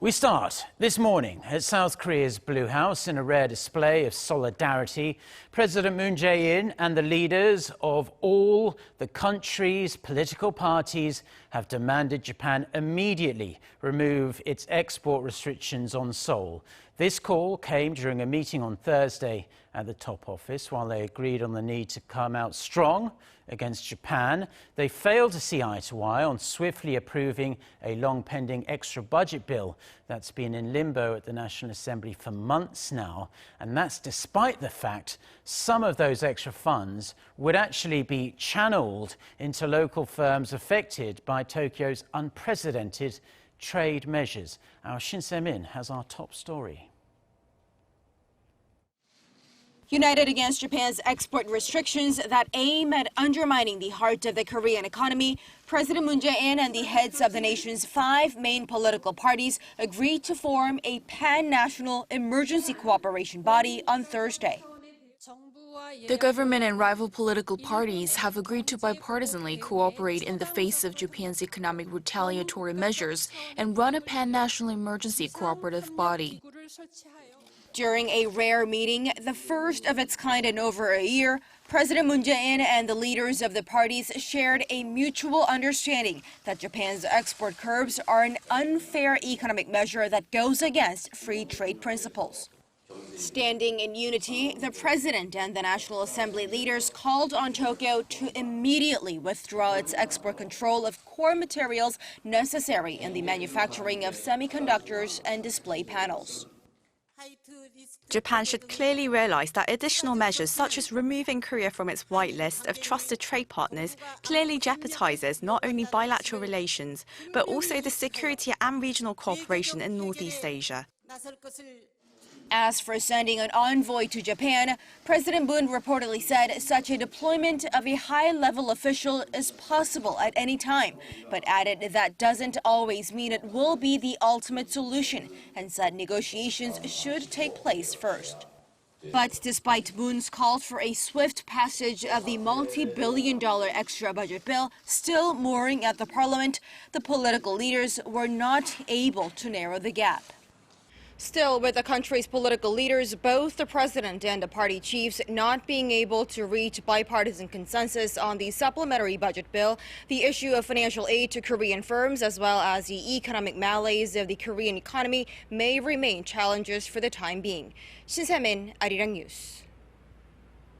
We start this morning at South Korea's Blue House in a rare display of solidarity. President Moon Jae-in and the leaders of all the country's political parties have demanded Japan immediately remove its export restrictions on Seoul. This call came during a meeting on Thursday at the top office. While they agreed on the need to come out strong against Japan, they failed to see eye to eye on swiftly approving a long-pending extra budget bill that's been in limbo at the National Assembly for months now. And that's despite the fact some of those extra funds would actually be channeled into local firms affected by Tokyo's unprecedented trade measures. Our Shin Se-min has our top story. United against Japan's export restrictions that aim at undermining the heart of the Korean economy, President Moon Jae-in and the heads of the nation's 5 main political parties agreed to form a pan-national emergency cooperation body on Thursday. The government and rival political parties have agreed to bipartisanly cooperate in the face of Japan's economic retaliatory measures and run a pan-national emergency cooperative body. During a rare meeting, the first of its kind in over a year, President Moon Jae-in and the leaders of the parties shared a mutual understanding that Japan's export curbs are an unfair economic measure that goes against free trade principles. Standing in unity, the president and the National Assembly leaders called on Tokyo to immediately withdraw its export control of core materials necessary in the manufacturing of semiconductors and display panels. Japan should clearly realize that additional measures such as removing Korea from its whitelist of trusted trade partners clearly jeopardizes not only bilateral relations, but also the security and regional cooperation in Northeast Asia. As for sending an envoy to Japan, President Moon reportedly said such a deployment of a high-level official is possible at any time, but added that doesn't always mean it will be the ultimate solution, and said negotiations should take place first. But despite Moon's call for a swift passage of the multi-billion-dollar extra budget bill still mooring at the parliament, the political leaders were not able to narrow the gap. Still, with the country's political leaders, both the president and the party chiefs not being able to reach bipartisan consensus on the supplementary budget bill, the issue of financial aid to Korean firms as well as the economic malaise of the Korean economy may remain challenges for the time being. Shin Se-min, Arirang News.